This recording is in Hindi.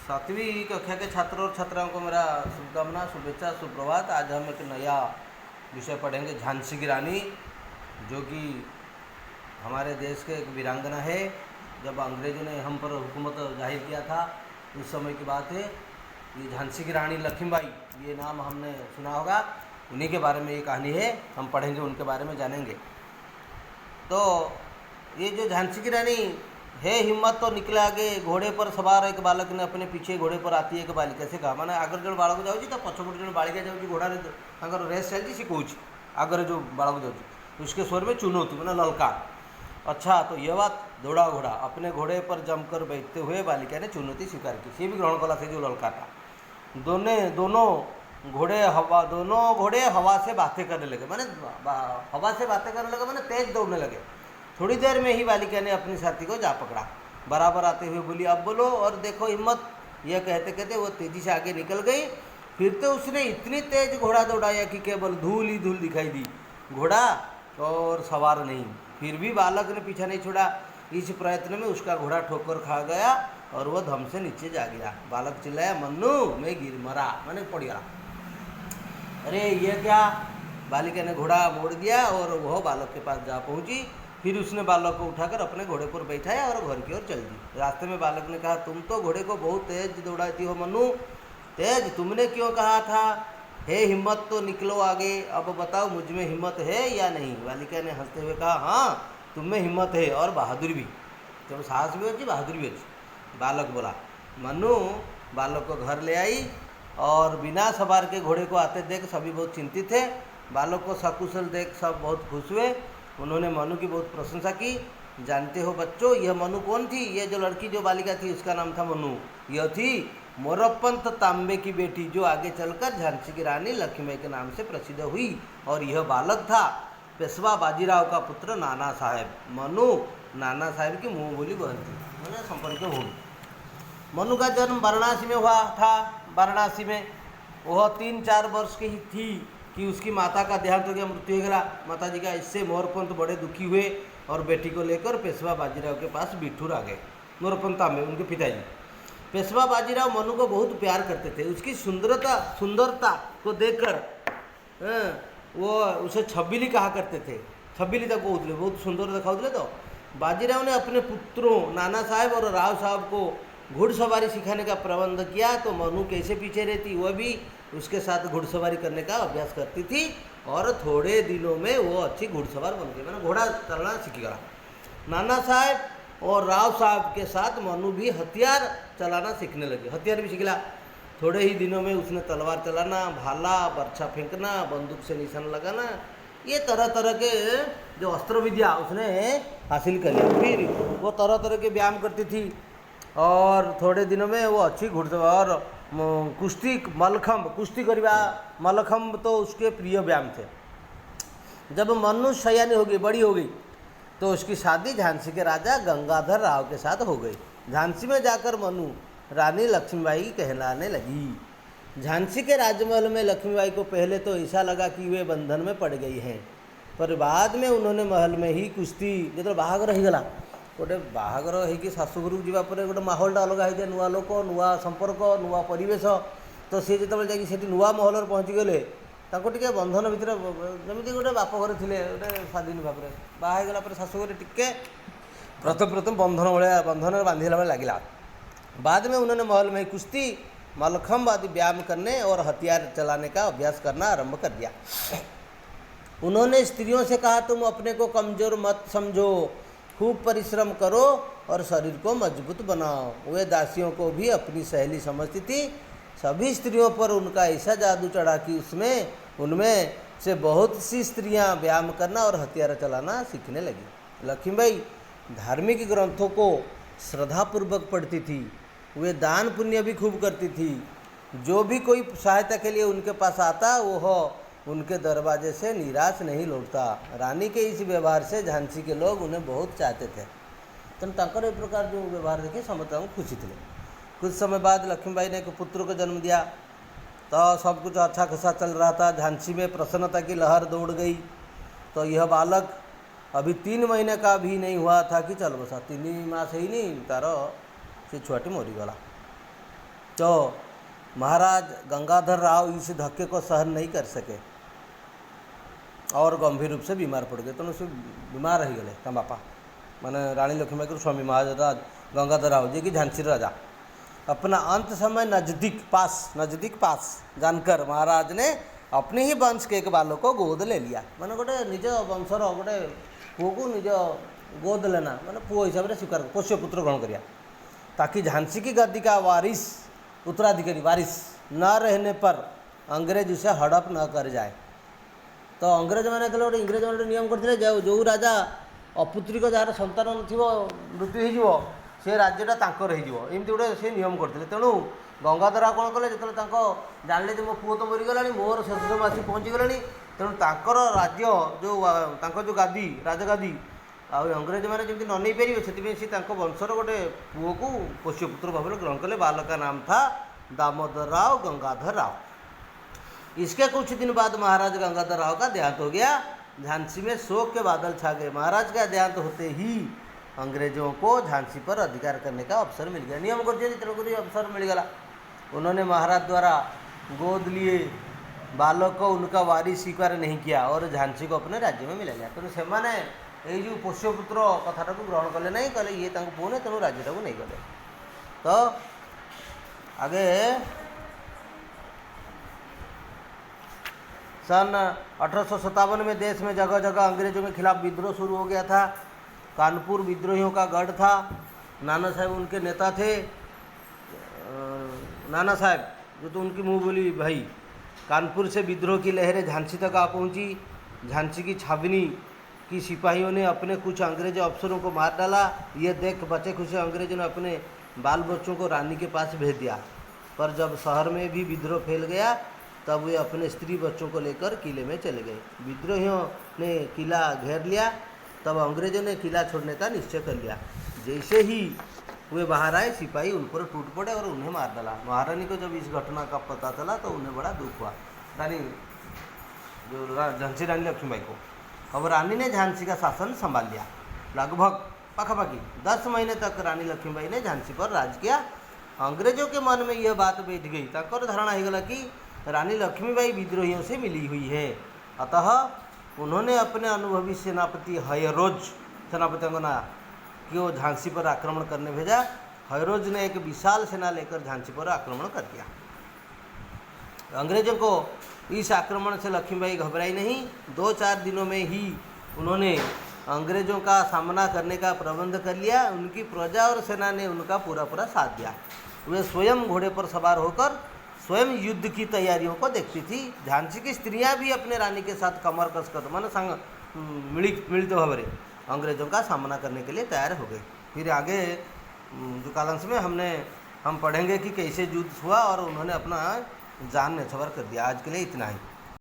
सातवीं कक्षा के छात्रों और छात्राओं को मेरा शुभकामना, शुभेच्छा, सुप्रभात। आज हम एक नया विषय पढ़ेंगे, झांसी की रानी, जो कि हमारे देश के एक वीरांगना है। जब अंग्रेज़ों ने हम पर हुकूमत जाहिर किया था उस समय की बात है। ये झांसी की रानी लक्ष्मीबाई, ये नाम हमने सुना होगा, उन्हीं के बारे में ये कहानी है। हम पढ़ेंगे, उनके बारे में जानेंगे। तो ये जो झांसी की रानी है, हिम्मत तो निकले आगे। घोड़े पर सवार एक बालक ने अपने पीछे घोड़े पर आती है एक बालिका से कहा, मैंने आगर जो बालक जाऊँगी तो पछपटे जो बालिका जाऊँगी घोड़ा तांकर रेस चलती शिखौची आगर जो बालक जाऊँगी, उसके स्वर में चुनौती मैंने ललकार। अच्छा, तो यह बात दौड़ा घोड़ा अपने घोड़े पर जमकर बैठते हुए बालिका ने चुनौती स्वीकार की। सी भी ग्रहण कला से जो ललकार था। दोनों घोड़े हवा से बातें करने लगे, मैंने हवा से बातें करने लगे, मैंने तेज दौड़ने लगे। थोड़ी देर में ही बालिका ने अपनी साथी को जा पकड़ा। बराबर आते हुए बोली, अब बोलो और देखो हिम्मत। यह कहते कहते वो तेजी से आगे निकल गई। फिर तो उसने इतनी तेज घोड़ा दौड़ाया कि केवल धूल ही धूल दिखाई दी, घोड़ा और सवार नहीं। फिर भी बालक ने पीछा नहीं छोड़ा। इस प्रयत्न में उसका घोड़ा ठोकर खा गया और वह धम से नीचे जा गिरा। बालक चिल्लाया, मन्नू मैं गिर मरा, मैंने पड़ गया। अरे ये क्या? बालिका ने घोड़ा मोड़ दिया और वह बालक के पास जा पहुंची। फिर उसने बालक को उठाकर अपने घोड़े पर बैठाया और घर की ओर चल दी। रास्ते में बालक ने कहा, तुम तो घोड़े को बहुत तेज दौड़ाती हो मन्नू, तेज तुमने क्यों कहा था? हे हिम्मत, तो निकलो आगे, अब बताओ मुझ में हिम्मत है या नहीं? बालिका ने हंसते हुए कहा, हाँ तुम में हिम्मत है और बहादुरी भी। जब साहस भी अच्छी, बहादुरी भी अच्छी। बालक बोला। मन्नू बालक को घर ले आई और बिना सवार के घोड़े को आते देख सभी बहुत चिंतित थे। बालक को सकुशल देख सब बहुत खुश हुए। उन्होंने मनु की बहुत प्रशंसा की। जानते हो बच्चों, यह मनु कौन थी? यह जो लड़की, जो बालिका थी, उसका नाम था मनु। यह थी मोरपंत तांबे की बेटी, जो आगे चलकर झांसी की रानी लक्ष्मीबाई के नाम से प्रसिद्ध हुई। और यह बालक था पेशवा बाजीराव का पुत्र नाना साहेब। मनु नाना साहेब की मुँह बोली बहन थी, मैंने संपर्क भूमि। मनु का जन्म वाराणसी में हुआ था। वाराणसी में वह 3-4 वर्ष की ही थी कि उसकी माता का देहांत हो गया, मृत्यु हो गया माता जी का। इससे मोरपंत बड़े दुखी हुए और बेटी को लेकर पेशवा बाजीराव के पास बिठूर आ गए। मोरपंत तांबे उनके पिताजी। पेशवा बाजीराव मनु को बहुत प्यार करते थे। उसकी सुंदरता को देखकर वो उसे छबीली कहा करते थे। छबीली तक कहते, बहुत सुंदर दिखाते। तो बाजीराव ने अपने पुत्रों नाना साहब और राव साहब को घुड़सवारी सिखाने का प्रबंध किया। तो मनु कैसे पीछे रहती, वह भी उसके साथ घुड़सवारी करने का अभ्यास करती थी और थोड़े दिनों में वो अच्छी घुड़सवार बन गई, मैंने घोड़ा चलना सीख गया। नाना साहब और राव साहब के साथ मनु भी हथियार चलाना सीखने लगे, हथियार भी सीख लिया। थोड़े ही दिनों में उसने तलवार चलाना, भाला, बर्छा फेंकना, बंदूक से निशान लगाना, ये तरह तरह के जो अस्त्र विद्या उसने हासिल कर लिया। फिर वो तरह तरह के व्यायाम करती थी और थोड़े दिनों में वो अच्छी घुड़सवार, कुश्ती, मलखम्ब, कुश्ती करवा, मलखम्ब तो उसके प्रिय व्यायाम थे। जब मनु सयानी हो गई, बड़ी हो गई, तो उसकी शादी झांसी के राजा गंगाधर राव के साथ हो गई। झांसी में जाकर मनु रानी लक्ष्मीबाई कहलाने लगी। झांसी के राजमहल में लक्ष्मीबाई को पहले तो ऐसा लगा कि वे बंधन में पड़ गई हैं, पर बाद में उन्होंने महल में ही कुश्ती, जो बाहागर रहीगला, गोटे बाहागर होगी शाशुघर जावापर गोटे माहौलटा अलग होता है, नुआ लोक, नुआ संपर्क, नुआ परिवेश। तो सी जो जाकि नुआ महल पहुँची गले, टे बंधन भितर जमी गोटे बापघर थे गोटे स्वाधीन भाव में बाहला शाशुघर टे प्रथम बंधन भाया बंधन बांधला लगे। बाद में उन्होंने महल में कुश्ती, मलखम्ब आदि व्यायाम करने और हथियार चलाने का अभ्यास करना आरंभ कर दिया। उन्होंने स्त्रियों से कहा, तुम अपने को कमज़ोर मत समझो, खूब परिश्रम करो और शरीर को मजबूत बनाओ। वे दासियों को भी अपनी सहेली समझती थी। सभी स्त्रियों पर उनका ऐसा जादू चढ़ा कि उनमें से बहुत सी स्त्रियां व्यायाम करना और हथियार चलाना सीखने लगी। लक्ष्मीबाई धार्मिक ग्रंथों को श्रद्धापूर्वक पढ़ती थी। वे दान पुण्य भी खूब करती थी। जो भी कोई सहायता के लिए उनके पास आता, वह उनके दरवाजे से निराश नहीं लौटता। रानी के इस व्यवहार से झांसी के लोग उन्हें बहुत चाहते थे। तो तंकर एक प्रकार जो व्यवहार देखे समझता हूँ खुशी थे। कुछ समय बाद लक्ष्मीबाई ने एक पुत्र को जन्म दिया। तो सब कुछ अच्छा खासा चल रहा था। झांसी में प्रसन्नता की लहर दौड़ गई। तो यह बालक अभी 3 महीने का भी नहीं हुआ था कि चल बसा 3 मास ही नहीं तार से छुआटी मरीगला। तो महाराज गंगाधर राव इस धक्के को सहन नहीं कर सके और गंभीर रूप से बीमार पड़ गए। तेणु से बीमार रही गले ता बापा माने रानी लक्ष्मीबाई स्वामी महाराज गंगाधर राव जी की झांसी राजा। अपना अंत समय नज़दीक पास जानकर महाराज ने अपने ही वंश के एक बालक को गोद ले लिया। माने गोटे निज वंशर गोटे पुओ को निज गोद लेना माने पुओ हिसाब से स्वीकार पोष्य पुत्र ग्रहण करिया, ताकि झांसी की गद्दी का उत्तराधिकारी वारिस न रहने पर अंग्रेज उसे हड़प न कर जाए। तो अंग्रेज मैंने गोटे इंग्रेज मैंने नियम करते जो राजा अपुत्री को जार संतान मृत्यु हो से राज्यटा तांकर एमती गोटे से नियम करते। तेणु गंगाधर राव कौन कले जो जानले मो पुओ तो मरीगला मोर शेष समय आसी पहुँचीगला, तेणु तांकर राज्य जो गादी राजगादी अंग्रेज मैंने जमी न नहीं पारे से वंशर गोटे पुओ को पोष्यपुत्र भाव में ग्रहण कले। बालक का नाम था दामोदर राव गंगाधर राव। इसके कुछ दिन बाद महाराज गंगाधर राव का देहांत हो गया। झांसी में शोक के बादल छा गए। महाराज का देहांत होते ही अंग्रेजों को झांसी पर अधिकार करने का अवसर मिल गया। नियम कर तेणुक अवसर मिलगला। उन्होंने महाराज द्वारा गोद लिए बालक को उनका वारिस स्वीकार नहीं किया और झांसी को अपने राज्य में मिला गया। तेणु से ये जो पोष्यपुत्र कथाटा को ग्रहण कले नहीं कले ये पुओ ने तेणु राज्यटा को नहीं गले। तो आगे सन 1857 में देश में जगह जगह अंग्रेजों के खिलाफ विद्रोह शुरू हो गया था। कानपुर विद्रोहियों का गढ़ था। नाना साहब उनके नेता थे। नाना साहब जो तो उनकी मुँह बोली भाई। कानपुर से विद्रोह की लहरें झांसी तक आ पहुँची। झांसी की छावनी कि सिपाहियों ने अपने कुछ अंग्रेज अफसरों को मार डाला। ये देख बचे खुशी अंग्रेजों ने अपने बाल बच्चों को रानी के पास भेज दिया। पर जब शहर में भी विद्रोह फैल गया तब वे अपने स्त्री बच्चों को लेकर किले में चले गए। विद्रोहियों ने किला घेर लिया। तब अंग्रेजों ने किला छोड़ने का निश्चय कर लिया। जैसे ही वे बाहर आए सिपाही उन पर टूट पड़े और उन्हें मार डाला। महारानी को जब इस घटना का पता चला तो उन्हें बड़ा दुख हुआ। रानी जो झांसी रानी लक्ष्मीबाई को। अब रानी ने झांसी का शासन संभाल लिया। लगभग पाखापाखी 10 महीने तक रानी लक्ष्मीबाई ने झांसी पर राज किया। अंग्रेजों के मन में यह बात बैठ गई। तक धारणा होगला कि रानी लक्ष्मीबाई विद्रोहियों से मिली हुई है। अतः उन्होंने अपने अनुभवी सेनापति हयरोज सेनापति को ना कि वो झांसी पर आक्रमण करने भेजा। हयरोज ने एक विशाल सेना लेकर झांसी पर आक्रमण कर दिया। अंग्रेजों को इस आक्रमण से लक्ष्मीबाई घबराई नहीं। 2-4 दिनों में ही उन्होंने अंग्रेजों का सामना करने का प्रबंध कर लिया। उनकी प्रजा और सेना ने उनका पूरा साथ दिया। वे स्वयं घोड़े पर सवार होकर स्वयं युद्ध की तैयारियों को देखती थी। झांसी की स्त्रियां भी अपने रानी के साथ कमर कस कर मन संग मिलित भाव में अंग्रेजों का सामना करने के लिए तैयार हो गए। फिर आगे जो कालांश में हम पढ़ेंगे कि कैसे युद्ध हुआ और उन्होंने अपना जान न्यौछावर कर दिया। आज के लिए इतना ही।